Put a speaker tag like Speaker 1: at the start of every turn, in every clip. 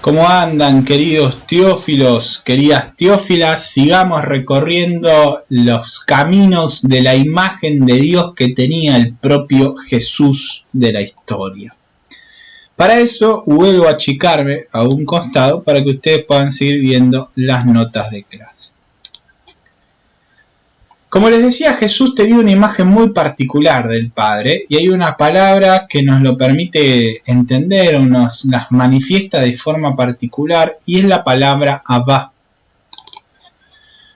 Speaker 1: ¿Cómo andan, queridos teófilos, queridas teófilas? Sigamos recorriendo los caminos de la imagen de Dios que tenía el propio Jesús de la historia. Para eso vuelvo a achicarme a un costado para que ustedes puedan seguir viendo las notas de clase. Como les decía, Jesús tenía una imagen muy particular del Padre y hay una palabra que nos lo permite entender o nos las manifiesta de forma particular y es la palabra Abba.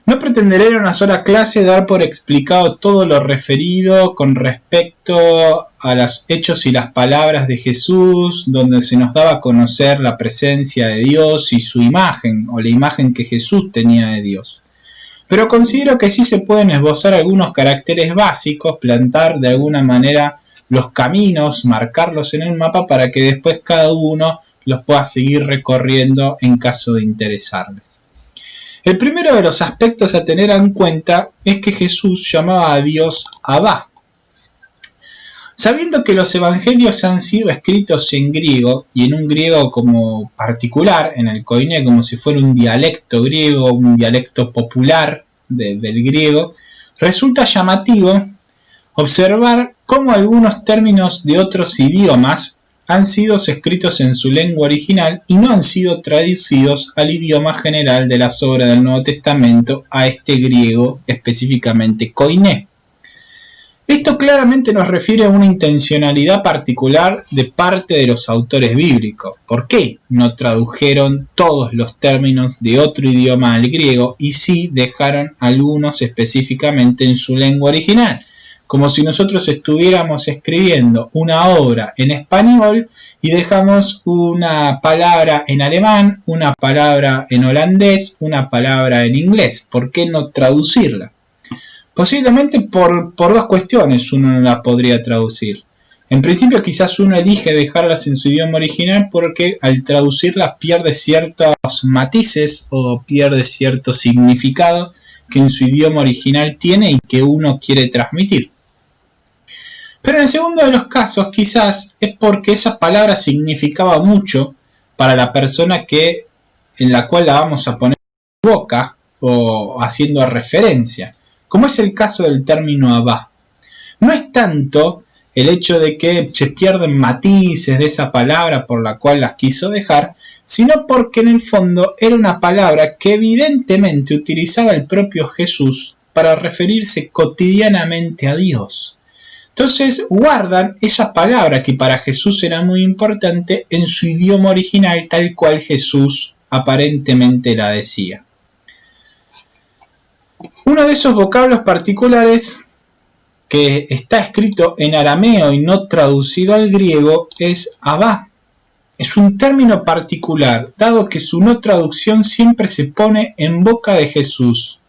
Speaker 1: No pretenderé en una sola clase dar por explicado todo lo referido con respecto a los hechos y las palabras de Jesús, donde se nos daba a conocer la presencia de Dios y su imagen o la imagen que Jesús tenía de Dios. Pero considero que sí se pueden esbozar algunos caracteres básicos, plantar de alguna manera los caminos, marcarlos en un mapa para que después cada uno los pueda seguir recorriendo en caso de interesarles. El primero de los aspectos a tener en cuenta es que Jesús llamaba a Dios Abba. Sabiendo que los evangelios han sido escritos en griego, y en un griego como particular, en el koiné, como si fuera un dialecto griego, un dialecto popular del griego, resulta llamativo observar cómo algunos términos de otros idiomas han sido escritos en su lengua original y no han sido traducidos al idioma general de las obras del Nuevo Testamento, a este griego específicamente koiné. Esto claramente nos refiere a una intencionalidad particular de parte de los autores bíblicos. ¿Por qué no tradujeron todos los términos de otro idioma al griego y sí dejaron algunos específicamente en su lengua original? Como si nosotros estuviéramos escribiendo una obra en español y dejamos una palabra en alemán, una palabra en holandés, una palabra en inglés. ¿Por qué no traducirla? Posiblemente por dos cuestiones uno no la podría traducir. En principio quizás uno elige dejarlas en su idioma original porque al traducirlas pierde ciertos matices o pierde cierto significado que en su idioma original tiene y que uno quiere transmitir. Pero en el segundo de los casos quizás es porque esa palabra significaba mucho para la persona en la cual la vamos a poner en boca o haciendo referencia. Como es el caso del término Abba. No es tanto el hecho de que se pierden matices de esa palabra por la cual las quiso dejar, sino porque en el fondo era una palabra que evidentemente utilizaba el propio Jesús para referirse cotidianamente a Dios. Entonces guardan esa palabra que para Jesús era muy importante en su idioma original tal cual Jesús aparentemente la decía. Uno de esos vocablos particulares que está escrito en arameo y no traducido al griego es Abba. Es un término particular, dado que su no traducción siempre se pone en boca de Jesús.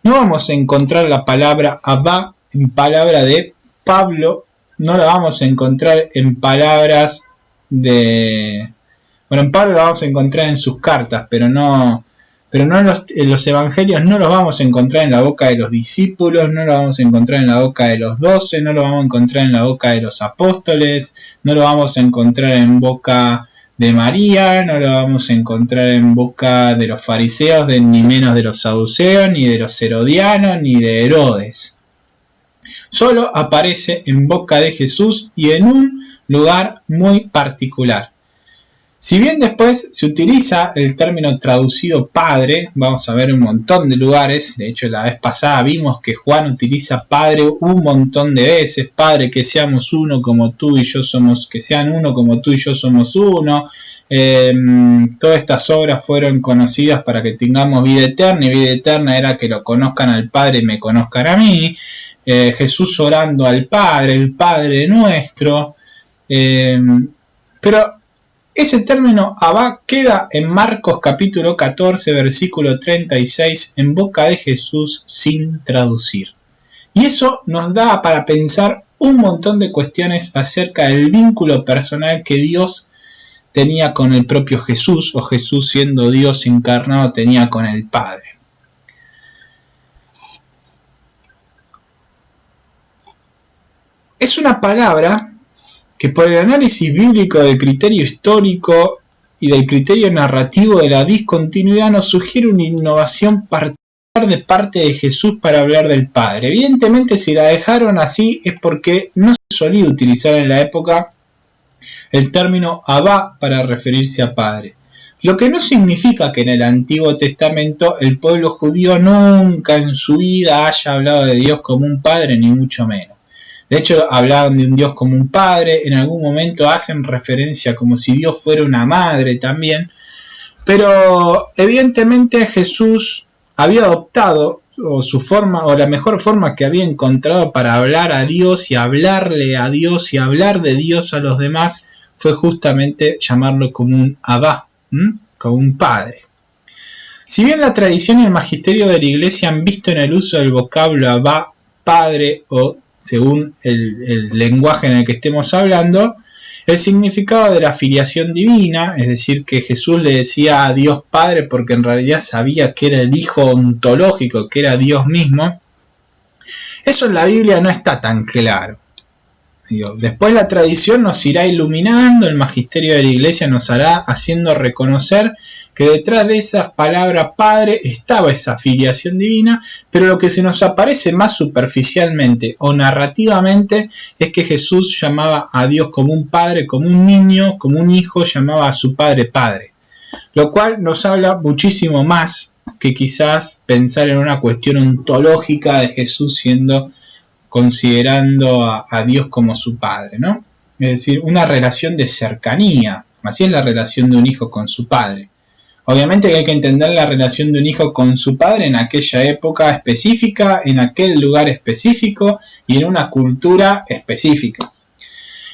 Speaker 1: No vamos a encontrar la palabra Abba en palabra de Pablo, no la vamos a encontrar en palabras de... Bueno, en Pablo la vamos a encontrar en sus cartas, pero no en los evangelios no los vamos a encontrar en la boca de los discípulos, no lo vamos a encontrar en la boca de los 12, no lo vamos a encontrar en la boca de los apóstoles, no lo vamos a encontrar en boca de María, no lo vamos a encontrar en boca de los fariseos, ni menos de los saduceos, ni de los herodianos, ni de Herodes. Solo aparece en boca de Jesús y en un lugar muy particular. Si bien después se utiliza el término traducido Padre, vamos a ver un montón de lugares, de hecho la vez pasada vimos que Juan utiliza Padre un montón de veces, Padre que seamos uno como tú y yo somos, que sean uno como tú y yo somos uno. Todas estas obras fueron conocidas para que tengamos vida eterna, y vida eterna era que lo conozcan al Padre y me conozcan a mí. Jesús orando al Padre, el Padre nuestro, pero ese término Abba queda en Marcos capítulo 14 versículo 36 en boca de Jesús sin traducir. Y eso nos da para pensar un montón de cuestiones acerca del vínculo personal que Dios tenía con el propio Jesús, o Jesús siendo Dios encarnado tenía con el Padre. Es una palabra que por el análisis bíblico del criterio histórico y del criterio narrativo de la discontinuidad nos sugiere una innovación particular de parte de Jesús para hablar del Padre. Evidentemente, si la dejaron así es porque no se solía utilizar en la época el término Abba para referirse a Padre. Lo que no significa que en el Antiguo Testamento el pueblo judío nunca en su vida haya hablado de Dios como un Padre, ni mucho menos. De hecho, hablaban de un Dios como un Padre, en algún momento hacen referencia como si Dios fuera una madre también, pero evidentemente Jesús había adoptado su forma o la mejor forma que había encontrado para hablar a Dios y hablarle a Dios y hablar de Dios a los demás fue justamente llamarlo como un Abba, como un Padre. Si bien la tradición y el magisterio de la Iglesia han visto en el uso del vocablo Abba, Padre o según el lenguaje en el que estemos hablando, el significado de la filiación divina, es decir, que Jesús le decía a Dios Padre porque en realidad sabía que era el Hijo ontológico, que era Dios mismo, eso en la Biblia no está tan claro. Después la tradición nos irá iluminando, el magisterio de la Iglesia nos hará haciendo reconocer que detrás de esas palabras Padre estaba esa filiación divina, pero lo que se nos aparece más superficialmente o narrativamente es que Jesús llamaba a Dios como un Padre, como un niño, como un hijo llamaba a su Padre Padre, lo cual nos habla muchísimo más que quizás pensar en una cuestión ontológica de Jesús considerando a Dios como su Padre, ¿no? Es decir, una relación de cercanía. Así es la relación de un hijo con su padre. Obviamente que hay que entender la relación de un hijo con su padre en aquella época específica, en aquel lugar específico y en una cultura específica.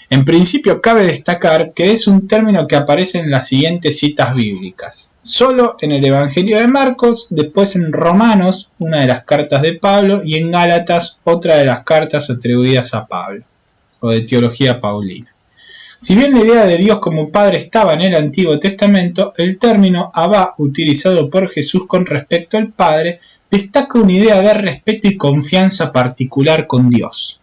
Speaker 1: En principio cabe destacar que es un término que aparece en las siguientes citas bíblicas. Solo en el Evangelio de Marcos, después en Romanos, una de las cartas de Pablo, y en Gálatas, otra de las cartas atribuidas a Pablo, o de teología paulina. Si bien la idea de Dios como Padre estaba en el Antiguo Testamento, el término Abba utilizado por Jesús con respecto al Padre destaca una idea de respeto y confianza particular con Dios.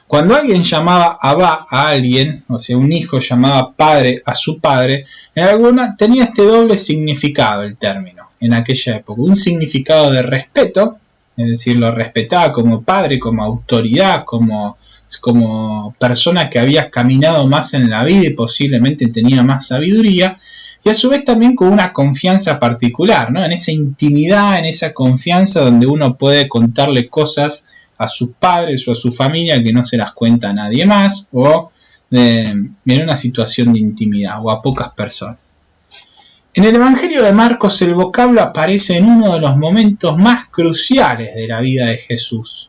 Speaker 1: Cuando alguien llamaba Abba a alguien, o sea, un hijo llamaba padre a su padre, en alguna tenía este doble significado el término en aquella época. Un significado de respeto, es decir, lo respetaba como padre, como autoridad, como persona que había caminado más en la vida y posiblemente tenía más sabiduría, y a su vez también con una confianza particular, ¿no? En esa intimidad, en esa confianza donde uno puede contarle cosas a sus padres o a su familia que no se las cuenta a nadie más, o en una situación de intimidad, o a pocas personas. En el Evangelio de Marcos el vocablo aparece en uno de los momentos más cruciales de la vida de Jesús.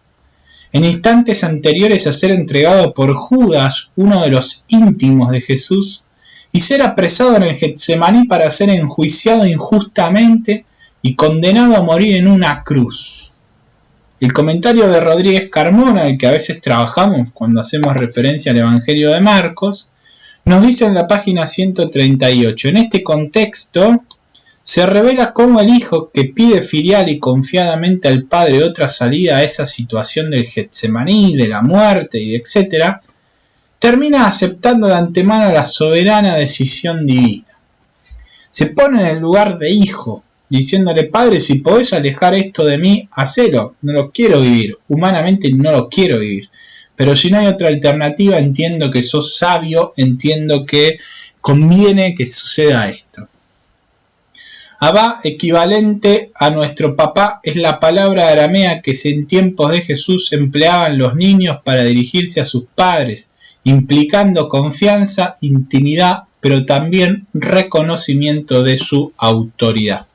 Speaker 1: En instantes anteriores a ser entregado por Judas, uno de los íntimos de Jesús, y ser apresado en el Getsemaní para ser enjuiciado injustamente y condenado a morir en una cruz. El comentario de Rodríguez Carmona, al que a veces trabajamos cuando hacemos referencia al Evangelio de Marcos, nos dice en la página 138, en este contexto se revela cómo el hijo que pide filial y confiadamente al padre otra salida a esa situación del Getsemaní, de la muerte y etc., termina aceptando de antemano la soberana decisión divina. Se pone en el lugar de hijo, diciéndole, Padre, si podés alejar esto de mí, hacelo, no lo quiero vivir, humanamente no lo quiero vivir, pero si no hay otra alternativa, entiendo que sos sabio, entiendo que conviene que suceda esto. Abba, equivalente a nuestro papá, es la palabra aramea que en tiempos de Jesús empleaban los niños para dirigirse a sus padres, implicando confianza, intimidad, pero también reconocimiento de su autoridad.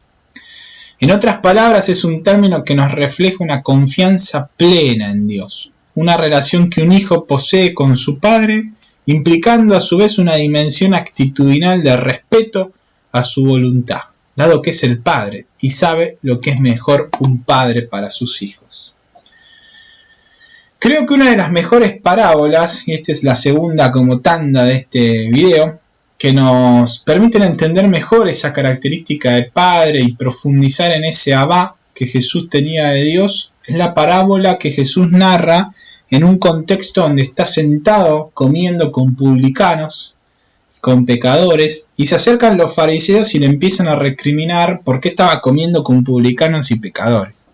Speaker 1: En otras palabras, es un término que nos refleja una confianza plena en Dios, una relación que un hijo posee con su padre, implicando a su vez una dimensión actitudinal de respeto a su voluntad, dado que es el padre y sabe lo que es mejor un padre para sus hijos. Creo que una de las mejores parábolas, y esta es la segunda como tanda de este video, que nos permiten entender mejor esa característica de padre y profundizar en ese Abba que Jesús tenía de Dios, es la parábola que Jesús narra en un contexto donde está sentado comiendo con publicanos, con pecadores, y se acercan los fariseos y le empiezan a recriminar por qué estaba comiendo con publicanos y pecadores.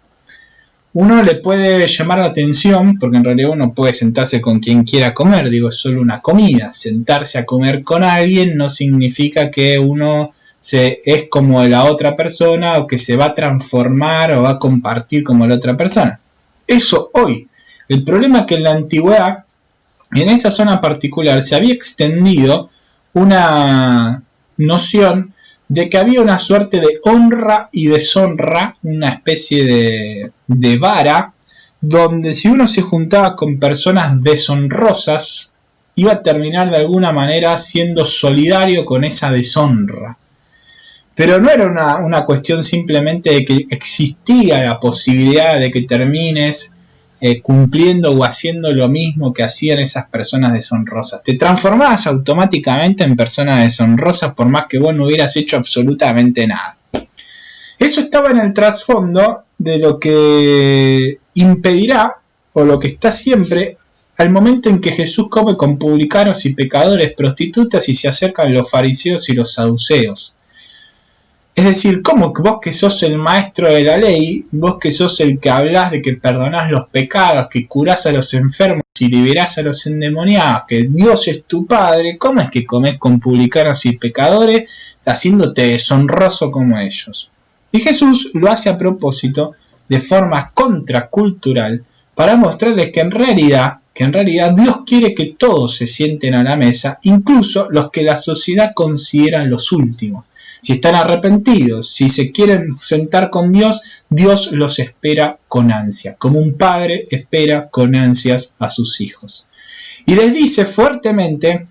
Speaker 1: Uno le puede llamar la atención, porque en realidad uno puede sentarse con quien quiera comer, digo, es solo una comida. Sentarse a comer con alguien no significa que uno es como la otra persona o que se va a transformar o va a compartir como la otra persona. Eso hoy. El problema es que en la antigüedad, en esa zona particular, se había extendido una noción de que había una suerte de honra y deshonra, una especie de vara, donde si uno se juntaba con personas deshonrosas, iba a terminar de alguna manera siendo solidario con esa deshonra. Pero no era una cuestión simplemente de que existía la posibilidad de que termines cumpliendo o haciendo lo mismo que hacían esas personas deshonrosas. Te transformabas automáticamente en personas deshonrosas por más que vos no hubieras hecho absolutamente nada. Eso estaba en el trasfondo de lo que impedirá, o lo que está siempre, al momento en que Jesús come con publicanos y pecadores, prostitutas, y se acercan los fariseos y los saduceos. Es decir, ¿cómo que vos que sos el maestro de la ley, vos que sos el que hablás de que perdonás los pecados, que curás a los enfermos y liberás a los endemoniados, que Dios es tu Padre, cómo es que comés con publicanos y pecadores haciéndote deshonroso como ellos? Y Jesús lo hace a propósito, de forma contracultural, para mostrarles que en realidad Dios quiere que todos se sienten a la mesa, incluso los que la sociedad considera los últimos. Si están arrepentidos, si se quieren sentar con Dios, Dios los espera con ansia, como un padre espera con ansias a sus hijos. Y les dice fuertemente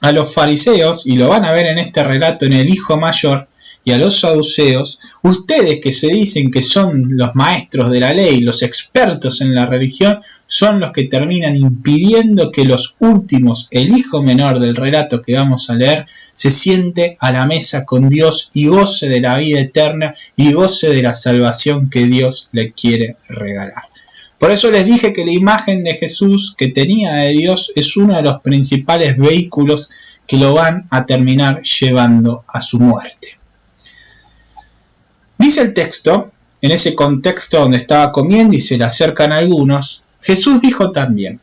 Speaker 1: a los fariseos, y lo van a ver en este relato en el hijo mayor, y a los saduceos, ustedes que se dicen que son los maestros de la ley, los expertos en la religión, son los que terminan impidiendo que los últimos, el hijo menor del relato que vamos a leer, se siente a la mesa con Dios y goce de la vida eterna y goce de la salvación que Dios le quiere regalar. Por eso les dije que la imagen de Jesús que tenía de Dios es uno de los principales vehículos que lo van a terminar llevando a su muerte. Dice el texto, en ese contexto donde estaba comiendo y se le acercan algunos, Jesús dijo también,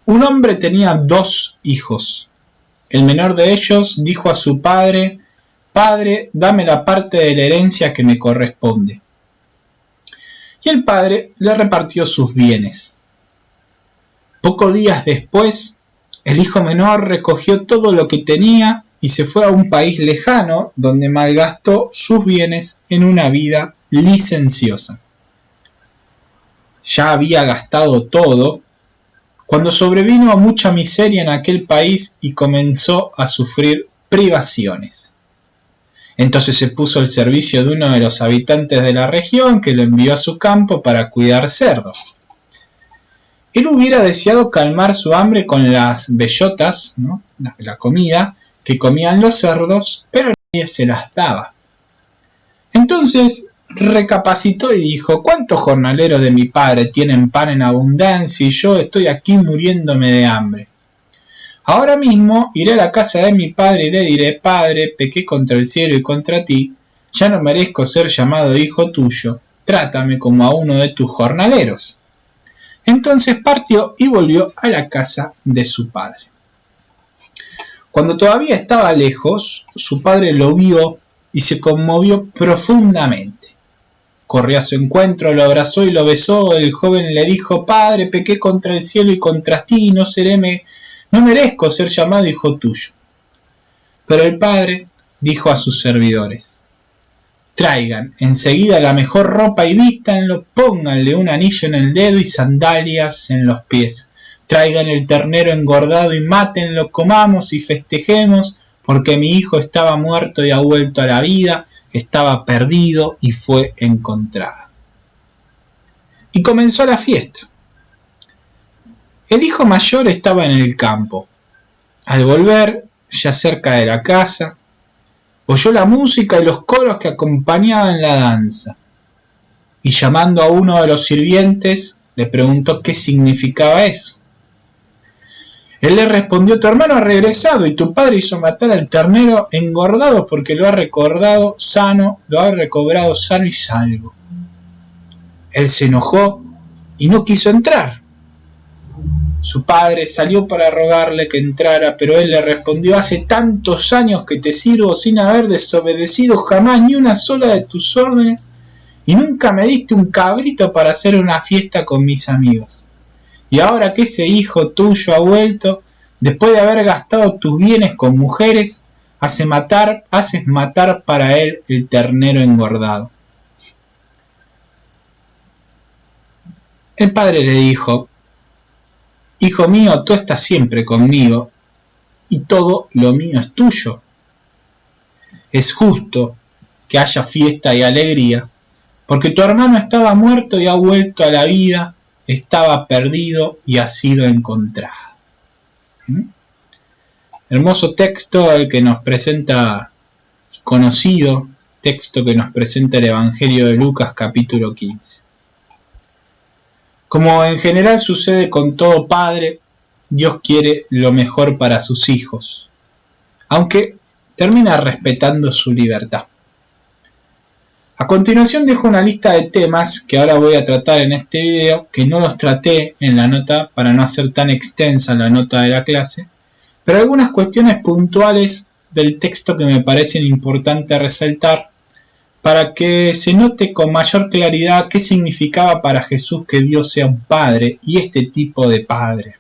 Speaker 1: un hombre tenía 2 hijos. El menor de ellos dijo a su padre, Padre, dame la parte de la herencia que me corresponde. Y el padre le repartió sus bienes. Pocos días después, el hijo menor recogió todo lo que tenía y se fue a un país lejano donde malgastó sus bienes en una vida licenciosa. Ya había gastado todo cuando sobrevino a mucha miseria en aquel país y comenzó a sufrir privaciones. Entonces se puso al servicio de uno de los habitantes de la región que lo envió a su campo para cuidar cerdos. Él hubiera deseado calmar su hambre con las bellotas, ¿no? la comida, que comían los cerdos, pero nadie se las daba. Entonces recapacitó y dijo, ¿cuántos jornaleros de mi padre tienen pan en abundancia y yo estoy aquí muriéndome de hambre? Ahora mismo iré a la casa de mi padre y le diré, Padre, pequé contra el cielo y contra ti, ya no merezco ser llamado hijo tuyo, trátame como a uno de tus jornaleros. Entonces partió y volvió a la casa de su padre. Cuando todavía estaba lejos, su padre lo vio y se conmovió profundamente. Corrió a su encuentro, lo abrazó y lo besó. El joven le dijo, Padre, pequé contra el cielo y contra ti, no merezco ser llamado hijo tuyo. Pero el padre dijo a sus servidores, traigan enseguida la mejor ropa y vístanlo, pónganle un anillo en el dedo y sandalias en los pies. Traigan el ternero engordado y mátenlo, comamos y festejemos, porque mi hijo estaba muerto y ha vuelto a la vida, estaba perdido y fue encontrado. Y comenzó la fiesta. El hijo mayor estaba en el campo. Al volver, ya cerca de la casa, oyó la música y los coros que acompañaban la danza. Y llamando a uno de los sirvientes, le preguntó qué significaba eso. Él le respondió: tu hermano ha regresado y tu padre hizo matar al ternero engordado porque lo ha recobrado sano y salvo. Él se enojó y no quiso entrar. Su padre salió para rogarle que entrara, pero él le respondió: hace tantos años que te sirvo sin haber desobedecido jamás ni una sola de tus órdenes, y nunca me diste un cabrito para hacer una fiesta con mis amigos. Y ahora que ese hijo tuyo ha vuelto, después de haber gastado tus bienes con mujeres, haces matar para él el ternero engordado. El padre le dijo: hijo mío, tú estás siempre conmigo, y todo lo mío es tuyo. Es justo que haya fiesta y alegría, porque tu hermano estaba muerto y ha vuelto a la vida, estaba perdido y ha sido encontrado. Hermoso texto el que nos presenta, conocido texto que nos presenta el Evangelio de Lucas capítulo 15. Como en general sucede con todo padre, Dios quiere lo mejor para sus hijos, aunque termina respetando su libertad. A continuación dejo una lista de temas que ahora voy a tratar en este video, que no los traté en la nota para no hacer tan extensa la nota de la clase, pero algunas cuestiones puntuales del texto que me parecen importantes resaltar para que se note con mayor claridad qué significaba para Jesús que Dios sea un padre y este tipo de padre.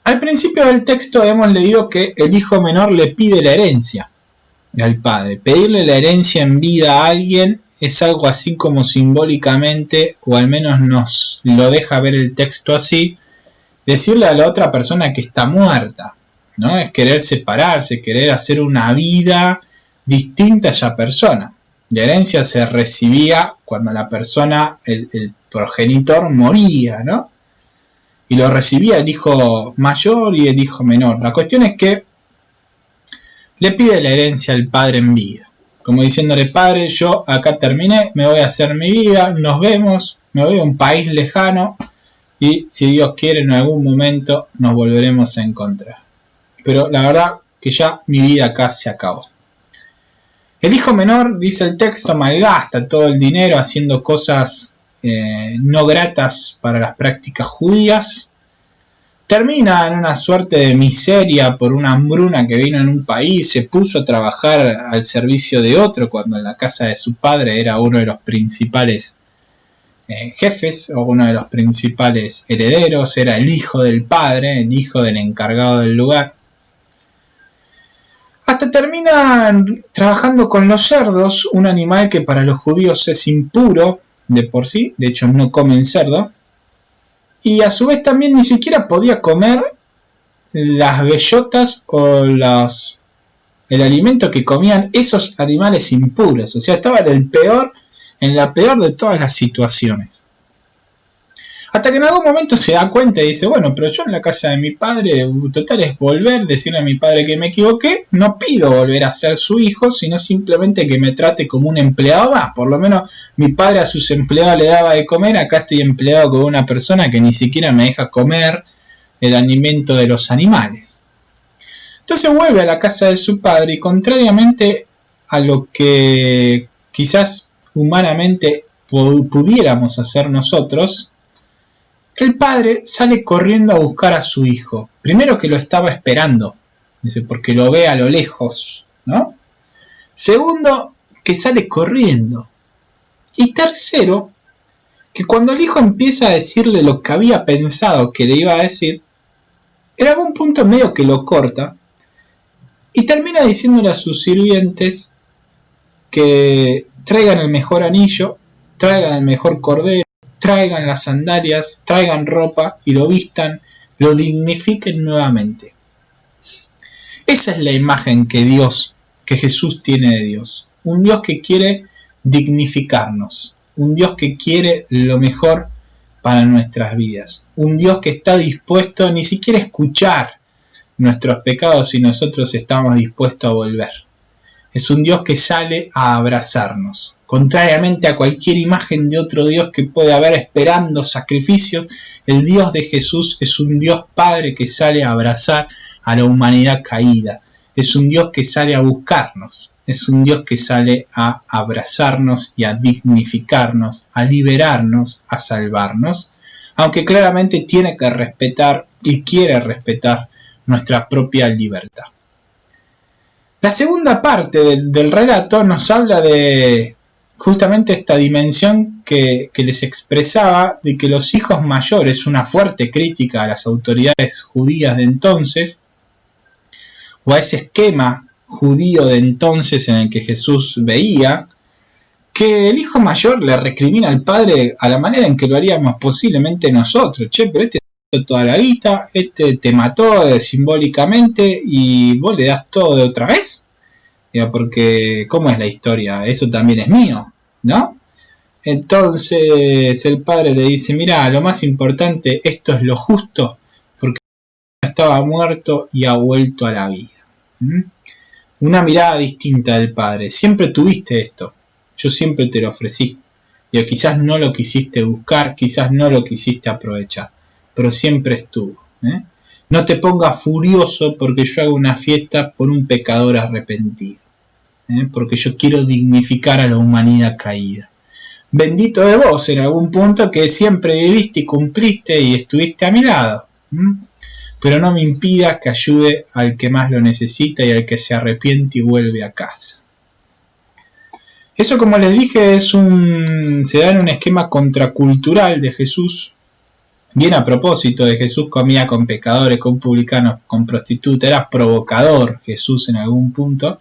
Speaker 1: Al principio del texto hemos leído que el hijo menor le pide la herencia al padre. Pedirle la herencia en vida a alguien es algo así como simbólicamente, o al menos nos lo deja ver el texto así, decirle a la otra persona que está muerta, ¿no? Es querer separarse, querer hacer una vida distinta a esa persona. La herencia se recibía cuando la persona, el progenitor moría, ¿no? Y lo recibía el hijo mayor y el hijo menor. La cuestión es que le pide la herencia al padre en vida, como diciéndole: padre, yo acá terminé, me voy a hacer mi vida, nos vemos, me voy a un país lejano y si Dios quiere en algún momento nos volveremos a encontrar. Pero la verdad que ya mi vida acá se acabó. El hijo menor, dice el texto, malgasta todo el dinero haciendo cosas no gratas para las prácticas judías. Termina en una suerte de miseria por una hambruna que vino en un país, se puso a trabajar al servicio de otro cuando en la casa de su padre era uno de los principales jefes o uno de los principales herederos, era el hijo del padre, el hijo del encargado del lugar. Hasta termina trabajando con los cerdos, un animal que para los judíos es impuro de por sí, de hecho no comen cerdo, y a su vez también ni siquiera podía comer las bellotas o el alimento que comían esos animales impuros, o sea, estaba en la peor de todas las situaciones. Hasta que en algún momento se da cuenta y dice: bueno, pero yo en la casa de mi padre, total es volver, decirle a mi padre que me equivoqué, no pido volver a ser su hijo, sino simplemente que me trate como un empleado más. Por lo menos mi padre a sus empleados le daba de comer, acá estoy empleado con una persona que ni siquiera me deja comer el alimento de los animales. Entonces vuelve a la casa de su padre y, contrariamente a lo que quizás humanamente pudiéramos hacer nosotros, el padre sale corriendo a buscar a su hijo. Primero, que lo estaba esperando, dice, porque lo ve a lo lejos, ¿no? Segundo, que sale corriendo. Y tercero, que cuando el hijo empieza a decirle lo que había pensado que le iba a decir, en algún punto medio que lo corta y termina diciéndole a sus sirvientes que traigan el mejor anillo, traigan el mejor cordero, traigan las sandalias, traigan ropa y lo vistan, lo dignifiquen nuevamente. Esa es la imagen que Jesús tiene de Dios. Un Dios que quiere dignificarnos. Un Dios que quiere lo mejor para nuestras vidas. Un Dios que está dispuesto ni siquiera a escuchar nuestros pecados si nosotros estamos dispuestos a volver. Es un Dios que sale a abrazarnos Contrariamente a cualquier imagen de otro Dios que puede haber esperando sacrificios, el Dios de Jesús es un Dios Padre que sale a abrazar a la humanidad caída. Es un Dios que sale a buscarnos. Es un Dios que sale a abrazarnos y a dignificarnos, a liberarnos, a salvarnos. Aunque claramente tiene que respetar y quiere respetar nuestra propia libertad. La segunda parte del relato nos habla de justamente esta dimensión que les expresaba de que los hijos mayores, una fuerte crítica a las autoridades judías de entonces, o a ese esquema judío de entonces en el que Jesús veía, que el hijo mayor le recrimina al padre a la manera en que lo haríamos posiblemente nosotros. Che, pero este te dio toda la guita, este te mató simbólicamente y vos le das todo de otra vez. Porque, ¿cómo es la historia? Eso también es mío, ¿no? Entonces el padre le dice, mira, lo más importante, esto es lo justo, porque estaba muerto y ha vuelto a la vida. Una mirada distinta del padre. Siempre tuviste esto, yo siempre te lo ofrecí. Y quizás no lo quisiste buscar, quizás no lo quisiste aprovechar, pero siempre estuvo. No te pongas furioso porque yo hago una fiesta por un pecador arrepentido. Porque yo quiero dignificar a la humanidad caída. Bendito de vos en algún punto que siempre viviste y cumpliste y estuviste a mi lado. Pero no me impidas que ayude al que más lo necesita y al que se arrepiente y vuelve a casa. Eso, como les dije, se da en un esquema contracultural de Jesús. Bien a propósito de Jesús comía con pecadores, con publicanos, con prostitutas. Era provocador Jesús en algún punto.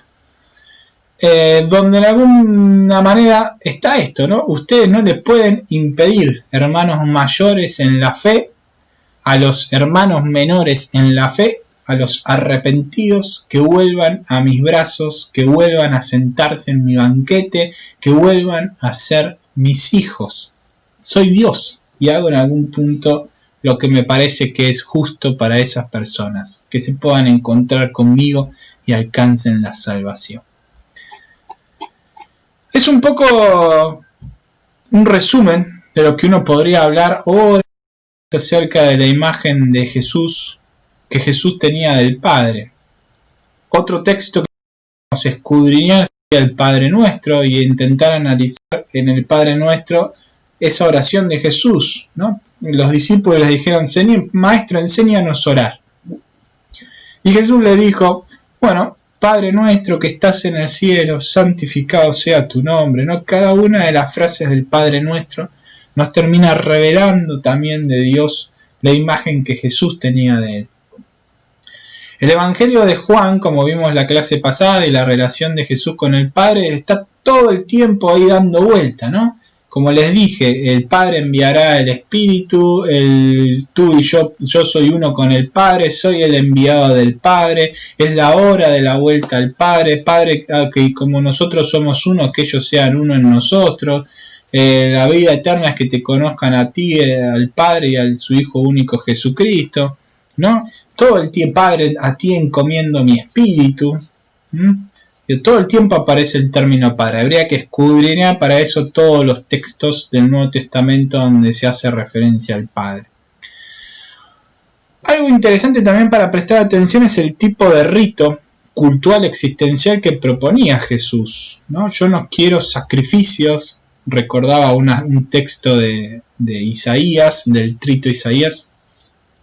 Speaker 1: Donde de alguna manera está esto, ¿no? Ustedes no le pueden impedir, hermanos mayores en la fe, a los hermanos menores en la fe, a los arrepentidos, que vuelvan a mis brazos, que vuelvan a sentarse en mi banquete, que vuelvan a ser mis hijos. Soy Dios y hago en algún punto lo que me parece que es justo para esas personas, que se puedan encontrar conmigo y alcancen la salvación. Es un poco un resumen de lo que uno podría hablar hoy acerca de la imagen de Jesús que Jesús tenía del Padre. Otro texto que nos escudriñar sería el Padre Nuestro y intentar analizar en el Padre Nuestro esa oración de Jesús, ¿no? Los discípulos le dijeron, Señor, Maestro, enséñanos a orar. Y Jesús le dijo, bueno, Padre nuestro que estás en el cielo, santificado sea tu nombre, ¿no? Cada una de las frases del Padre Nuestro nos termina revelando también de Dios la imagen que Jesús tenía de él. El Evangelio de Juan, como vimos en la clase pasada, y la relación de Jesús con el Padre, está todo el tiempo ahí dando vuelta, ¿no? Como les dije, el Padre enviará el Espíritu, tú y yo soy uno con el Padre, soy el enviado del Padre, es la hora de la vuelta al Padre, que como nosotros somos uno, que ellos sean uno en nosotros, la vida eterna es que te conozcan a ti, al Padre y a su Hijo único Jesucristo, ¿no? Todo el tiempo, Padre, a ti encomiendo mi Espíritu, todo el tiempo aparece el término Padre. Habría que escudriñar para eso todos los textos del Nuevo Testamento donde se hace referencia al Padre. Algo interesante también para prestar atención es el tipo de rito cultural existencial que proponía Jesús, ¿no? Yo no quiero sacrificios, recordaba un texto de Isaías, del trito Isaías,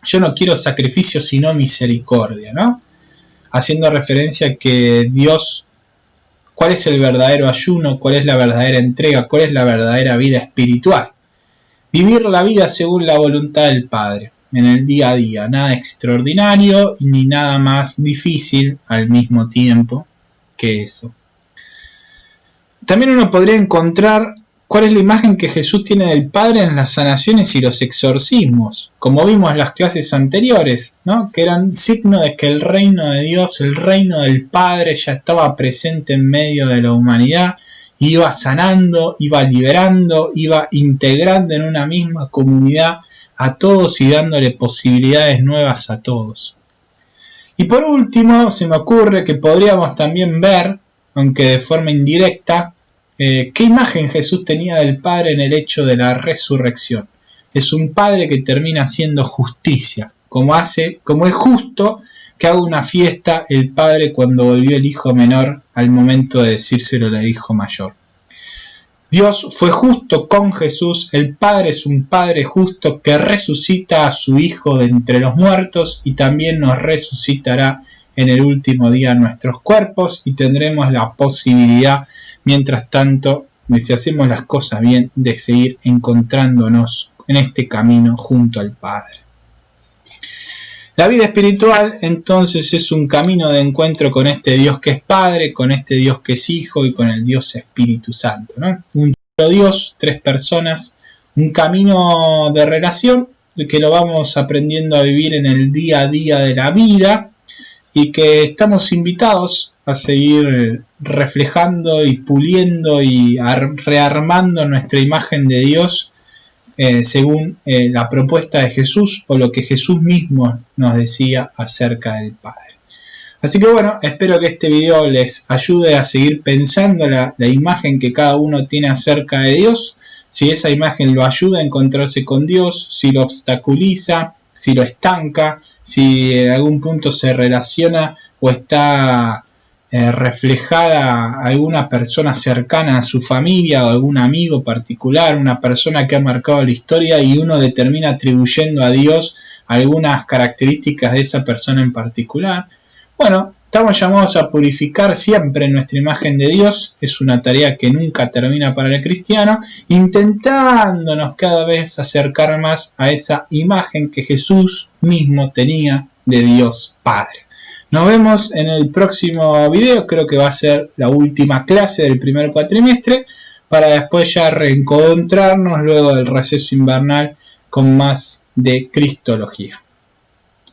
Speaker 1: yo no quiero sacrificios sino misericordia, ¿no? Haciendo referencia a que Dios, ¿cuál es el verdadero ayuno? ¿Cuál es la verdadera entrega? ¿Cuál es la verdadera vida espiritual? Vivir la vida según la voluntad del Padre, en el día a día, nada extraordinario ni nada más difícil al mismo tiempo que eso. También uno podría encontrar cuál es la imagen que Jesús tiene del Padre en las sanaciones y los exorcismos, como vimos en las clases anteriores, ¿no? Que eran signo de que el reino de Dios, el reino del Padre ya estaba presente en medio de la humanidad, iba sanando, iba liberando, iba integrando en una misma comunidad a todos y dándole posibilidades nuevas a todos. Y por último, se me ocurre que podríamos también ver, aunque de forma indirecta, ¿Qué imagen Jesús tenía del Padre en el hecho de la resurrección? Es un Padre que termina haciendo justicia, como es justo que haga una fiesta el Padre cuando volvió el hijo menor al momento de decírselo al hijo mayor. Dios fue justo con Jesús, el Padre es un Padre justo que resucita a su Hijo de entre los muertos y también nos resucitará en el último día nuestros cuerpos y tendremos la posibilidad, mientras tanto, de si hacemos las cosas bien, de seguir encontrándonos en este camino junto al Padre. La vida espiritual entonces es un camino de encuentro con este Dios que es Padre, con este Dios que es Hijo y con el Dios Espíritu Santo, ¿no? Un solo Dios, 3 personas, un camino de relación que lo vamos aprendiendo a vivir en el día a día de la vida y que estamos invitados a seguir reflejando y puliendo y rearmando nuestra imagen de Dios según la propuesta de Jesús o lo que Jesús mismo nos decía acerca del Padre. Así que bueno, espero que este video les ayude a seguir pensando la imagen que cada uno tiene acerca de Dios, si esa imagen lo ayuda a encontrarse con Dios, si lo obstaculiza, si lo estanca, si en algún punto se relaciona o está reflejada a alguna persona cercana a su familia o algún amigo particular, una persona que ha marcado la historia y uno le termina atribuyendo a Dios algunas características de esa persona en particular. Bueno, estamos llamados a purificar siempre nuestra imagen de Dios, es una tarea que nunca termina para el cristiano, intentándonos cada vez acercar más a esa imagen que Jesús mismo tenía de Dios Padre. Nos vemos en el próximo video, creo que va a ser la última clase del primer cuatrimestre, para después ya reencontrarnos luego del receso invernal con más de Cristología.